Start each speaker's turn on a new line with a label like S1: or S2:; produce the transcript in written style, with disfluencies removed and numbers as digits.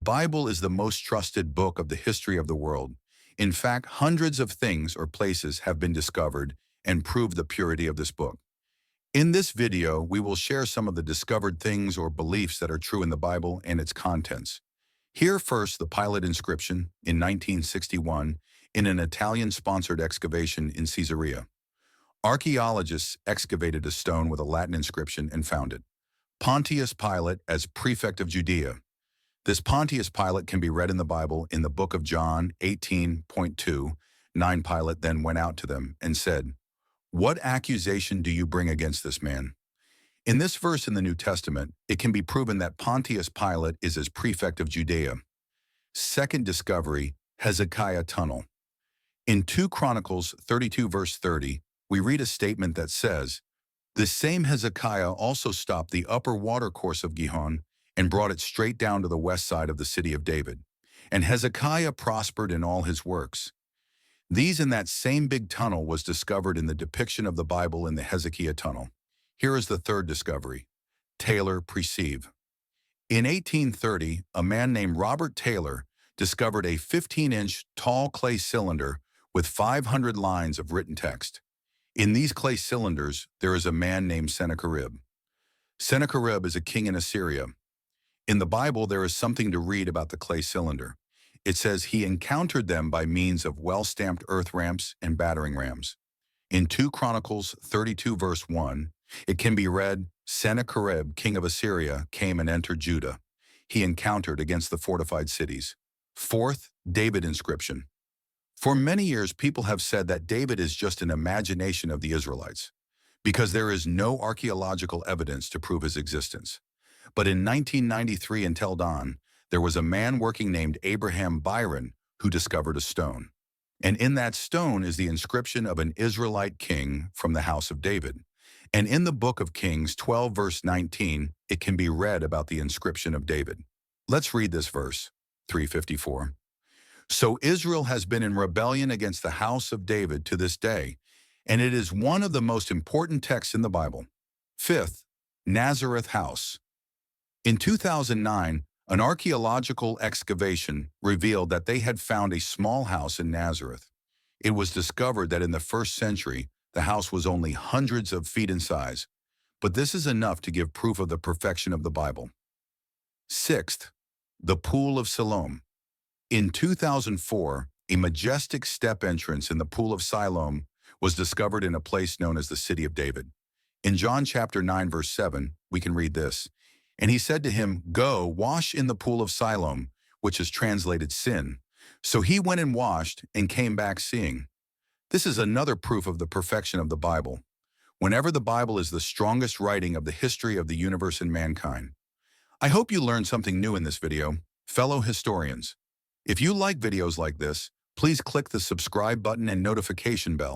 S1: Bible is the most trusted book of the history of the world. In fact, hundreds of things or places have been discovered and prove the purity of this book. In this video, we will share some of the discovered things or beliefs that are true in the Bible and its contents. Here first, the Pilate inscription in 1961 in an Italian-sponsored excavation in Caesarea. Archaeologists excavated a stone with a Latin inscription and found it. Pontius Pilate as prefect of Judea. This Pontius Pilate can be read in the Bible in the book of John 18:2. Pilate then went out to them and said, "What accusation do you bring against this man?" In this verse in the New Testament, it can be proven that Pontius Pilate is as prefect of Judea. Second discovery, Hezekiah tunnel. In 2 Chronicles 32 verse 30, we read a statement that says, "The same Hezekiah also stopped the upper watercourse of Gihon and brought it straight down to the west side of the city of David. And Hezekiah prospered in all his works." These in that same big tunnel was discovered in the depiction of the Bible in the Hezekiah tunnel. Here is the third discovery, Taylor Perceive. In 1830, a man named Robert Taylor discovered a 15-inch tall clay cylinder with 500 lines of written text. In these clay cylinders, there is a man named Sennacherib. Sennacherib is a king in Assyria. In the Bible, there is something to read about the clay cylinder. It says he encountered them by means of well-stamped earth ramps and battering rams. In 2 Chronicles 32 verse 1, it can be read, "Sennacherib, king of Assyria, came and entered Judah. He encountered against the fortified cities." Fourth, David inscription. For many years, people have said that David is just an imagination of the Israelites, because there is no archaeological evidence to prove his existence. But in 1993 in Tel Dan, there was a man working named Abraham Byron who discovered a stone. And in that stone is the inscription of an Israelite king from the house of David. And in the book of Kings 12 verse 19, it can be read about the inscription of David. Let's read this verse, 354. "So Israel has been in rebellion against the house of David to this day, and it is one of the most important texts in the Bible." Fifth, Nazareth house. In 2009, an archaeological excavation revealed that they had found a small house in Nazareth. It was discovered that in the 1st century, the house was only hundreds of feet in size, but this is enough to give proof of the perfection of the Bible. Sixth, the Pool of Siloam. In 2004, a majestic step entrance in the Pool of Siloam was discovered in a place known as the City of David. In John chapter 9 verse 7, we can read this, "And he said to him, 'Go, wash in the Pool of Siloam,' which is translated sin. So he went and washed and came back seeing." This is another proof of the perfection of the Bible. Whenever the Bible is the strongest writing of the history of the universe and mankind. I hope you learned something new in this video, fellow historians. If you like videos like this, please click the subscribe button and notification bell.